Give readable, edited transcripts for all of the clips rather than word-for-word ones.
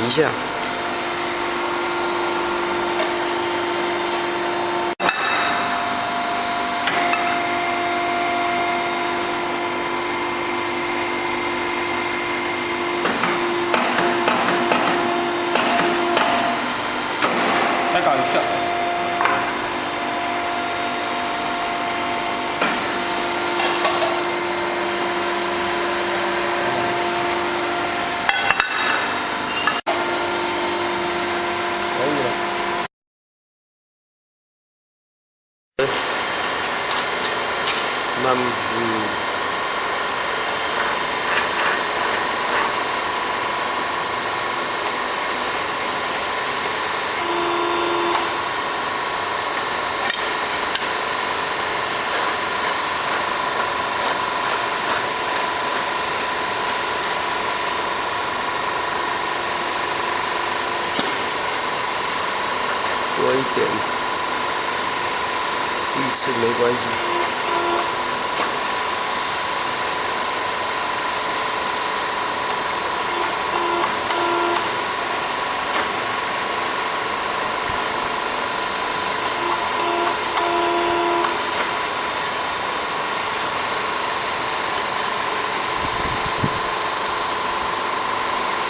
一下。再搞一下。可以了。多一点，第一次没关系。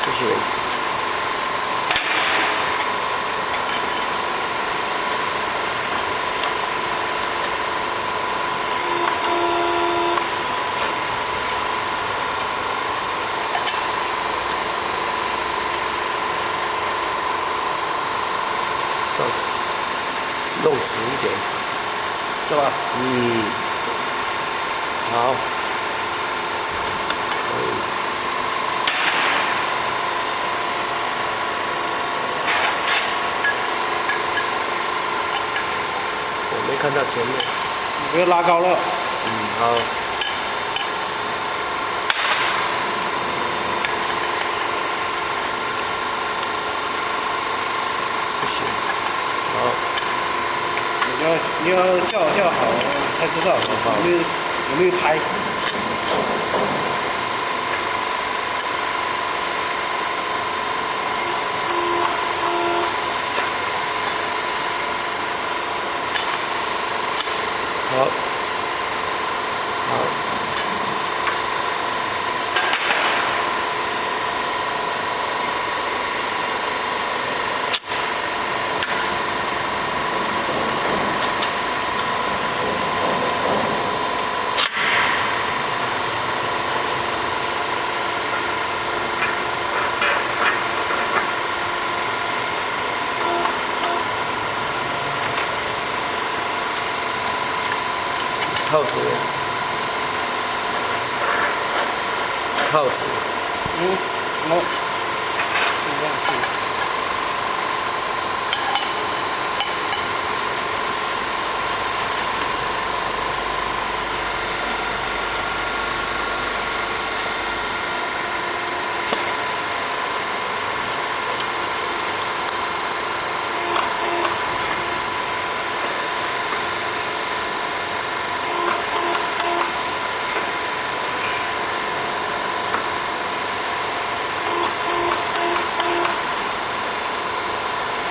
不行。弄直一点，是吧？好，我没看到前面，你不要拉高了。好。不行，好。你要叫好才知道有没有拍。好，好。套死，套死。好。这样子。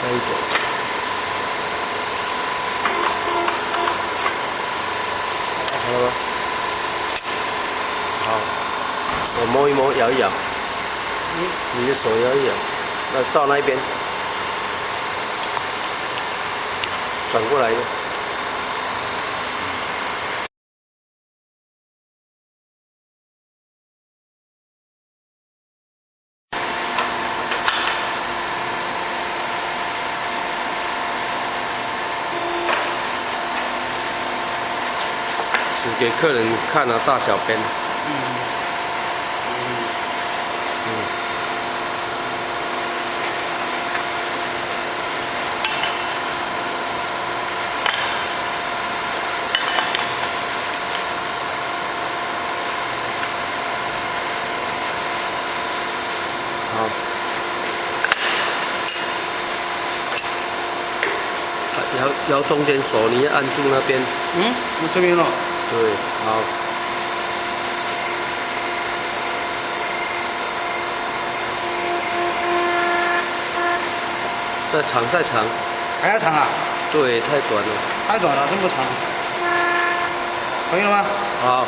再一点，好了吗？好，手摸一摸，摇一摇。你的手摇一摇，那照那一边，转过来的。只给客人看啊，大小边。好。摇中间手，你要按住那边。我这边了。对，好。再长再长。还要长啊？对，太短了。太短了，这么长。可以了吗？好。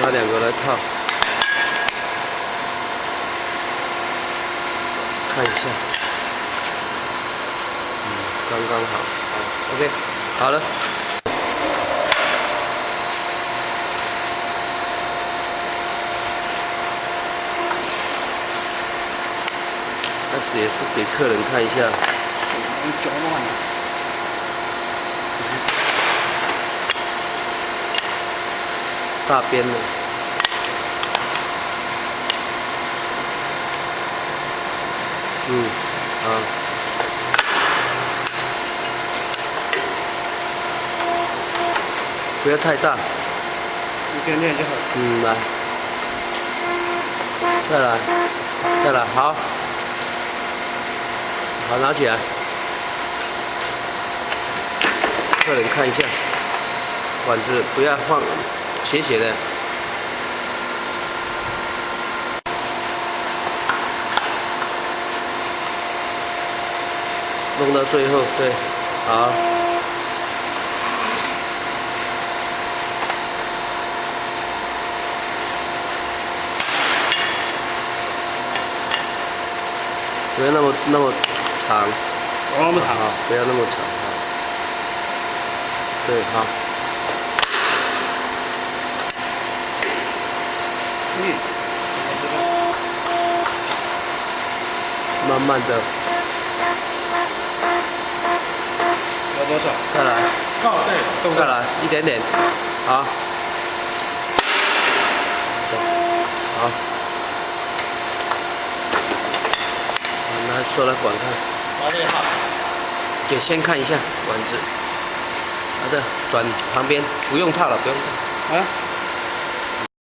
拿2个来套，看一下，刚刚好，好 ，OK， 好了。开始也是给客人看一下。脚乱了。大边的。好。不要太大。一点点就好。来。再来，再来，好。好，拿起来。客人看一下，管子不要放斜斜的。弄到最后，对，好。不要那么长，不要那么长啊！不要那么长啊。对，好。慢慢的。要多少？再来。对，再来一点点，好。好。拿手来管看。就先看一下管子。好的，转旁边，不用套了，不用套。啊。